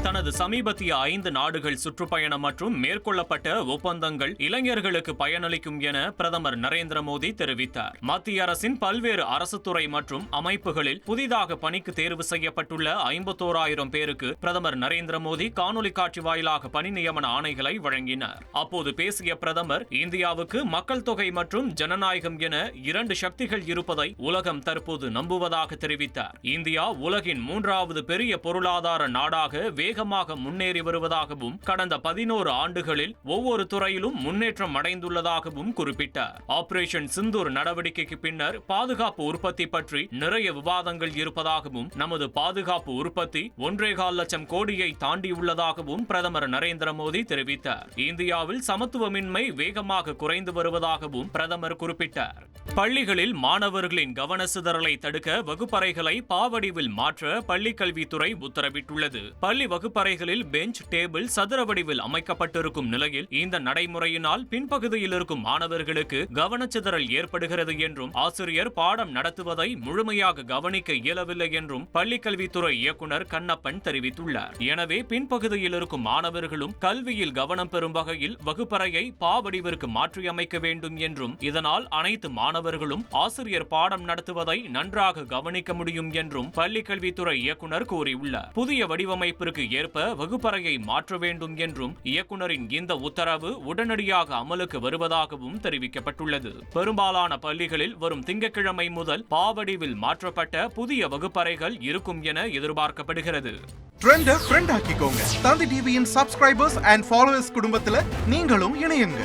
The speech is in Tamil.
தனது சமீபத்திய 5 நாடுகள் சுற்றுப்பயணம் மற்றும் மேற்கொள்ளப்பட்ட ஒப்பந்தங்கள் இளைஞர்களுக்கு பயனளிக்கும் என பிரதமர் நரேந்திர மோடி தெரிவித்தார். மத்திய அரசின் பல்வேறு அரசுத்துறை மற்றும் அமைப்புகளில் புதிதாக பணிக்கு தேர்வு செய்யப்பட்டுள்ள 51,000 பேருக்கு பிரதமர் நரேந்திர மோடி காணொலி காட்சி வாயிலாக பணி நியமன ஆணைகளை வழங்கினார். அப்போது பேசிய பிரதமர், இந்தியாவுக்கு மக்கள் தொகை மற்றும் ஜனநாயகம் என 2 சக்திகள் இருப்பதை உலகம் தற்போது நம்புவதாக தெரிவித்தார். இந்தியா உலகின் 3வது பெரிய பொருளாதார நாடாக வேகமாக முன்னேறி வருவதாகவும் கடந்த 11 ஆண்டுகளில் ஒவ்வொரு துறையிலும் முன்னேற்றம் அடைந்துள்ளதாகவும் குறிப்பிட்டார். ஆபரேஷன் சிந்தூர் நடவடிக்கைக்கு பின்னர் பாதுகாப்பு உற்பத்தி பற்றி நிறைய விவாதங்கள் இருப்பதாகவும் நமது பாதுகாப்பு உற்பத்தி 1.25 லட்சம் கோடியை தாண்டியுள்ளதாகவும் பிரதமர் நரேந்திர மோடி தெரிவித்தார். இந்தியாவில் சமத்துவமின்மை வேகமாக குறைந்து வருவதாகவும் பிரதமர் குறிப்பிட்டார். பள்ளிகளில் மாணவர்களின் கவன சிதறலை தடுக்க வகுப்பறைகளை பாவடிவில் மாற்ற பள்ளிக்கல்வித்துறை உத்தரவிட்டுள்ளது. பள்ளி வகுப்பறைகளில் பெஞ்ச், டேபிள் சதுர வடிவில் அமைக்கப்பட்டிருக்கும் நிலையில் இந்த நடைமுறையினால் பின்பகுதியில் இருக்கும் மாணவர்களுக்கு கவனச்சிதறல் ஏற்படுகிறது என்றும் ஆசிரியர் பாடம் நடத்துவதை முழுமையாக கவனிக்க இயலவில்லை என்றும் பள்ளிக்கல்வித்துறை இயக்குனர் கண்ணப்பன் தெரிவித்துள்ளார். எனவே பின்பகுதியில் இருக்கும் மாணவர்களும் கல்வியில் கவனம் பெறும் வகையில் வகுப்பறையை பாவடிவிற்கு மாற்றியமைக்க வேண்டும் என்றும் இதனால் அனைத்து மாணவர்களும் ஆசிரியர் பாடம் நடத்துவதை நன்றாக கவனிக்க முடியும் என்றும் பள்ளிக்கல்வித்துறை இயக்குனர் கூறியுள்ளார். புதிய வடிவமைப்பிற்கு ஏற்ப வகுப்பறையை மாற்ற வேண்டும் என்றும் இயக்குனரின் இந்த உத்தரவு உடனடியாக அமலுக்கு வருவதாகவும் தெரிவிக்கப்பட்டுள்ளது. பெரும்பாலான பள்ளிகளில் வரும் திங்கட்கிழமை முதல் பாவடிவில் மாற்றப்பட்ட புதிய வகுப்பறைகள் இருக்கும் என எதிர்பார்க்கப்படுகிறது. ட்ரெண்ட ஃப்ரெண்ட் ஆக்கிக்கோங்க. தந்தி டிவியின் சப்ஸ்கிரைபர்ஸ் அண்ட் ஃபாலோவர்ஸ் குடும்பத்துல நீங்களும் இணையுங்க.